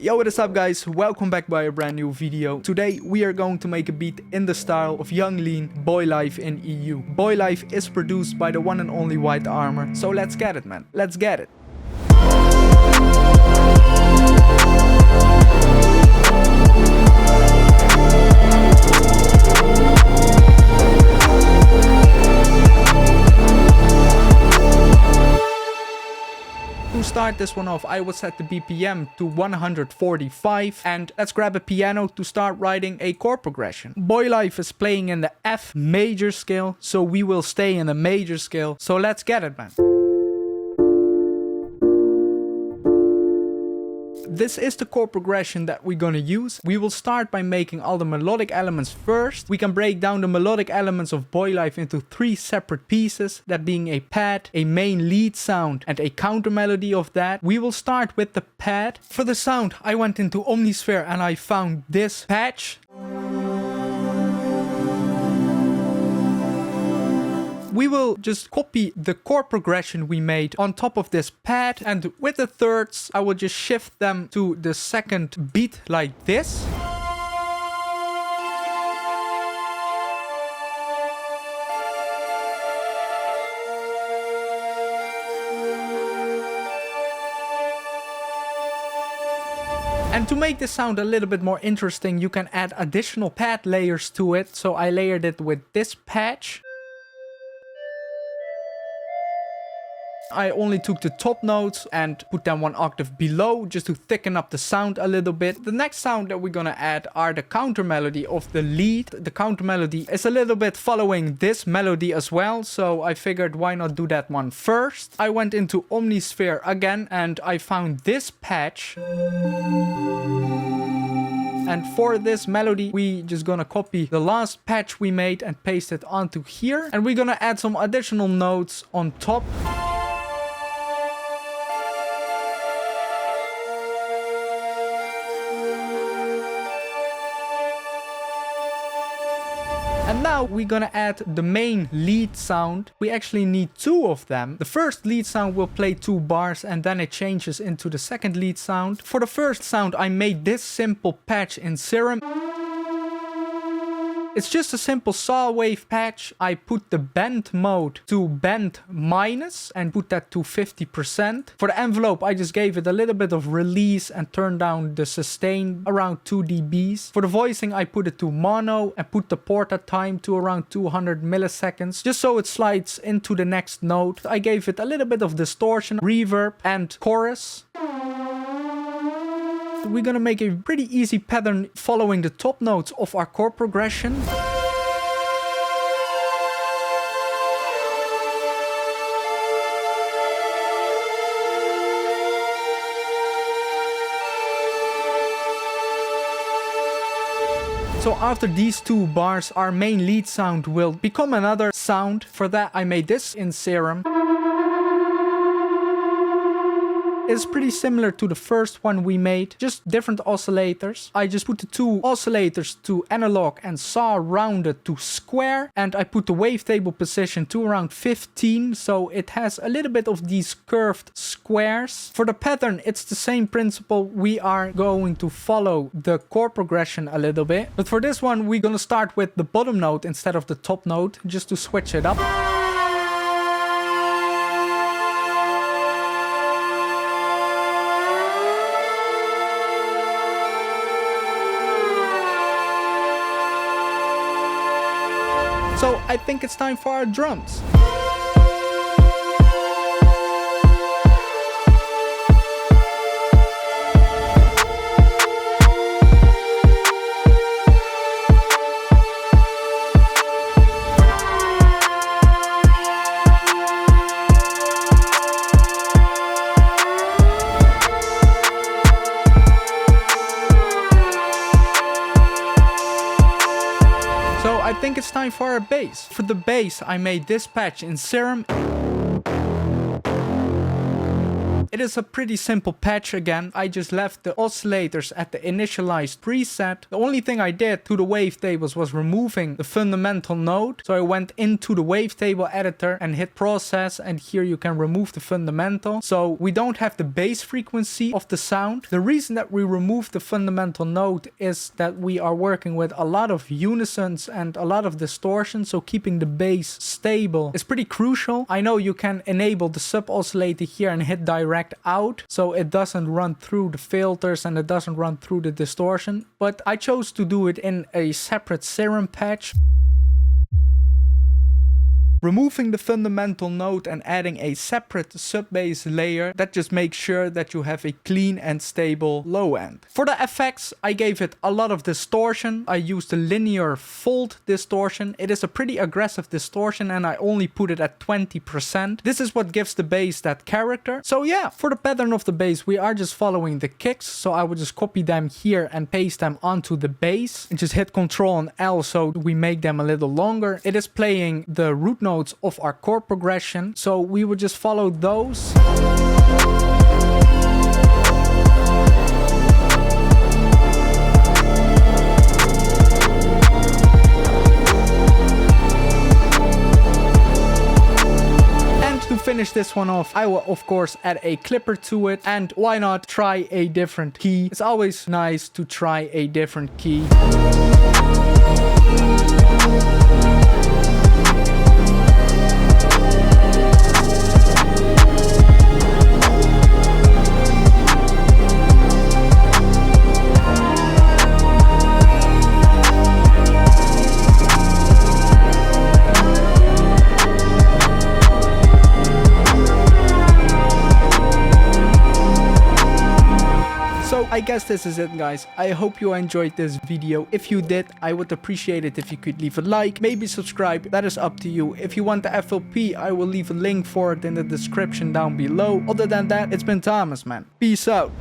Yo, what is up guys, welcome back by a brand new video. Today we are going to make a beat in the style of Young Lean, Boy Life in EU. Boy Life is produced by the one and only whitearmor, so let's get it man, let's get it. To start this one off, I will set the BPM to 145 and let's grab a piano to start writing a chord progression. Boy Life is playing in the F major scale, so we will stay in the major scale. So let's get it man. This is the chord progression that we're gonna use. We will start by making all the melodic elements first. We can break down the melodic elements of Boy Life into three separate pieces, that being a pad, a main lead sound, and a counter melody of that. We will start with the pad. For the sound, I went into Omnisphere and I found this patch. We will just copy the chord progression we made on top of this pad, and with the thirds I will just shift them to the second beat like this. And to make this sound a little bit more interesting, you can add additional pad layers to it. So I layered it with this patch. I only took the top notes and put them one octave below just to thicken up the sound a little bit. The next sound that we're gonna add are the counter melody of the lead. The counter melody is a little bit following this melody as well, so I figured why not do that one first. I went into Omnisphere again and I found this patch. And for this melody, we just gonna copy the last patch we made and paste it onto here. And we're gonna add some additional notes on top. And now we're gonna add the main lead sound. We actually need two of them. The first lead sound will play 2 bars and then it changes into the second lead sound. For the first sound, I made this simple patch in Serum. It's just a simple saw wave patch. I put the bend mode to bend minus and put that to 50%. For the envelope, I just gave it a little bit of release and turned down the sustain around 2 dBs. For the voicing, I put it to mono and put the porta time to around 200 milliseconds, just so it slides into the next note. I gave it a little bit of distortion, reverb, and chorus. We're gonna make a pretty easy pattern following the top notes of our chord progression. So after these 2 bars, our main lead sound will become another sound. For that, I made this in Serum. It's pretty similar to the first one we made, just different oscillators. I just put the 2 oscillators to analog and saw rounded to square, and I put the wavetable position to around 15, so it has a little bit of these curved squares. For the pattern, it's the same principle. We are going to follow the chord progression a little bit, but for this one we're gonna start with the bottom note instead of the top note, just to switch it up. So I think it's time for our drums. I think it's time for our bass. For the bass, I made this patch in Serum. It is a pretty simple patch again. I just left the oscillators at the initialized preset. The only thing I did to the wavetables was removing the fundamental node. So I went into the wavetable editor and hit process, and here you can remove the fundamental. So we don't have the bass frequency of the sound. The reason that we removed the fundamental node is that we are working with a lot of unisons and a lot of distortion, so keeping the bass stable is pretty crucial. I know you can enable the sub oscillator here and hit direct out, so it doesn't run through the filters and it doesn't run through the distortion, but I chose to do it in a separate serum patch. Removing the fundamental node and adding a separate sub-bass layer, that just makes sure that you have a clean and stable low end. For the effects, I gave it a lot of distortion. I used the linear fold distortion. It is a pretty aggressive distortion and I only put it at 20%. This is what gives the bass that character. So yeah, for the pattern of the bass, we are just following the kicks. So I would just copy them here and paste them onto the bass and just hit Ctrl and L so we make them a little longer. It is playing the root note of our chord progression, so we would just follow those. To finish this one off, I will of course add a clipper to it, and why not try a different key? It's always nice to try a different key. I guess this is it, guys. I hope you enjoyed this video. If you did, I would appreciate it if you could leave a like, maybe subscribe. That is up to you. If you want the FLP, I will leave a link for it in the description down below. Other than that, it's been Thomas, man. Peace out.